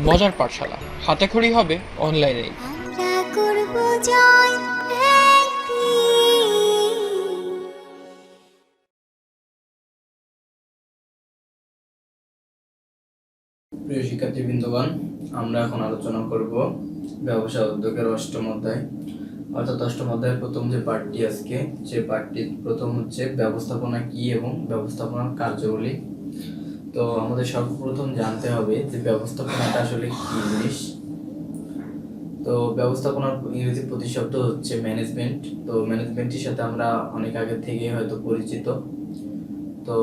মজার পাঠশালা, হাতেখড়ি হবে অনলাইনেই। আমরা করব জয় একদিন। প্রিয় শিক্ষার্থীবৃন্দগণ, আমরা এখন আলোচনা করব ব্যবসা উদ্যোগের অষ্টম অধ্যায়, অর্থাৎ অষ্টম অধ্যায়ের প্রথম যে পাঠটি আজকে, সে পাঠটির প্রথম হচ্ছে ব্যবস্থাপনা কি এবং ব্যবস্থাপনার কার্যাবলী। তো আমাদের সর্বপ্রথম জানতে হবে যে ব্যবস্থাপনাটা আসলে কি জিনিস। তো ব্যবস্থাপনার ইংরেজি প্রতিশব্দ হচ্ছে ম্যানেজমেন্ট। তো ম্যানেজমেন্টের সাথে আমরা অনেক আগে থেকেই হয়তো পরিচিত। তো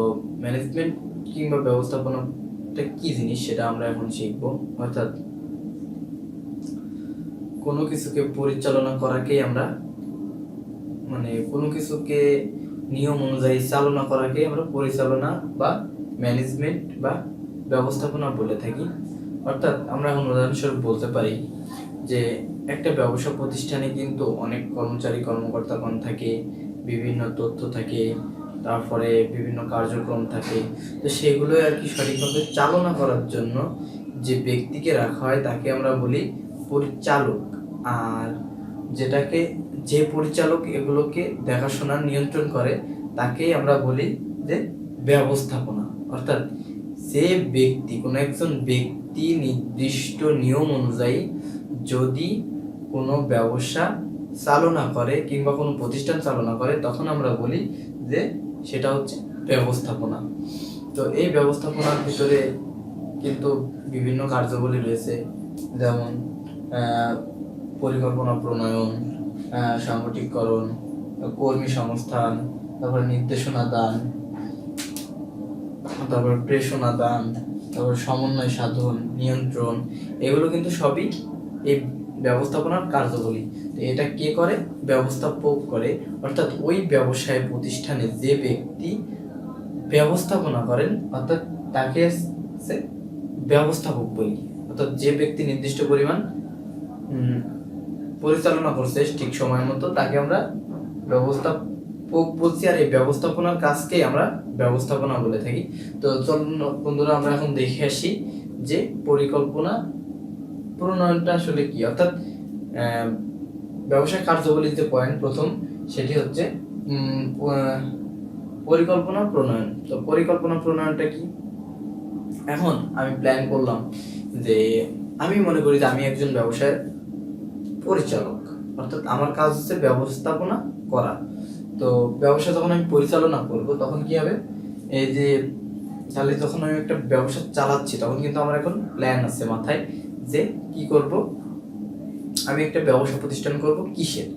ম্যানেজমেন্ট কিংবা ব্যবস্থাপনাটা কি জিনিস সেটা আমরা এখন শিখব। অর্থাৎ কোনো কিছুকে পরিচালনা করাকেই আমরা কোনো কিছুকে নিয়ম অনুযায়ী চালনা করাকে আমরা পরিচালনা বা ম্যানেজমেন্ট বা ব্যবস্থাপনা বলে থাকি। অর্থাৎ আমরা এখন উদাহরণস্বরূপ বলতে পারি যে একটা ব্যবসা প্রতিষ্ঠানে কিন্তু অনেক কর্মচারী কর্মকর্তাগণ থাকে, বিভিন্ন তথ্য থাকে, তারপরে বিভিন্ন কার্যক্রম থাকে। তো সেগুলো আর কি সঠিকভাবে চালনা করার জন্য যে ব্যক্তিকে রাখা হয় তাকে আমরা বলি পরিচালক। আর যে পরিচালক এগুলোকে দেখাশোনা নিয়ন্ত্রণ করে তাকেই আমরা বলি যে ব্যবস্থাপনা। অর্থাৎ যে ব্যক্তি, কোনো একজন ব্যক্তি নির্দিষ্ট নিয়ম অনুযায়ী যদি কোনো ব্যবসা চালনা করে কিংবা কোনো প্রতিষ্ঠান চালনা করে, তখন আমরা বলি যে সেটা হচ্ছে ব্যবস্থাপনা। তো এই ব্যবস্থাপনার ভিতরে কিন্তু বিভিন্ন কার্যাবলী রয়েছে, যেমন পরিকল্পনা প্রণয়ন, সাংগঠনিককরণ, কর্মী সংস্থান, তারপর নির্দেশনা দান, তারপর প্রেষণা দান, তারপর সমন্বয় সাধন, নিয়ন্ত্রণ, এগুলো কিন্তু সবই এই ব্যবস্থাপনার কার্যাবলী। তো এটা কে করে? ব্যবস্থাপক করে। অর্থাৎ ওই ব্যবসায় প্রতিষ্ঠানে যে ব্যক্তি ব্যবস্থাপনা করেন, অর্থাৎ তাকে ব্যবস্থাপক বলি। অর্থাৎ যে ব্যক্তি নির্দিষ্ট পরিমাণ পরিচালনা করছে ঠিক সময় মতো, তাকে আমরা ব্যবস্থাপক বলছি। আর এই ব্যবস্থাপনার কাজকেই আমরা ব্যবস্থাপনা বলে থাকি। তো চলুন বন্ধুরা, আমরা এখন দেখে আসি যে পরিকল্পনা প্রণয়নটা আসলে কি। অর্থাৎ ব্যবসায় কার্যাবলীর যে পয়েন্ট প্রথম, সেটি হচ্ছে পরিকল্পনা প্রণয়ন। তো পরিকল্পনা প্রণয়নটা কি? এখন আমি প্ল্যান করলাম যে আমি মনে করি যে আমি একজন ব্যবসায়ের পরিচালক, অর্থাৎ আমার কাজ হচ্ছে ব্যবস্থাপনা করা। তো ব্যবসা যখন আমি পরিচালনা করব, তখন কি হবে? এই যে তাহলে যখন আমি একটা ব্যবসা চালাচ্ছি, তখন কিন্তু আমার এখন প্ল্যান আছে মাথায় যে কি করব। আমি একটা ব্যবসা প্রতিষ্ঠান করব কিসের?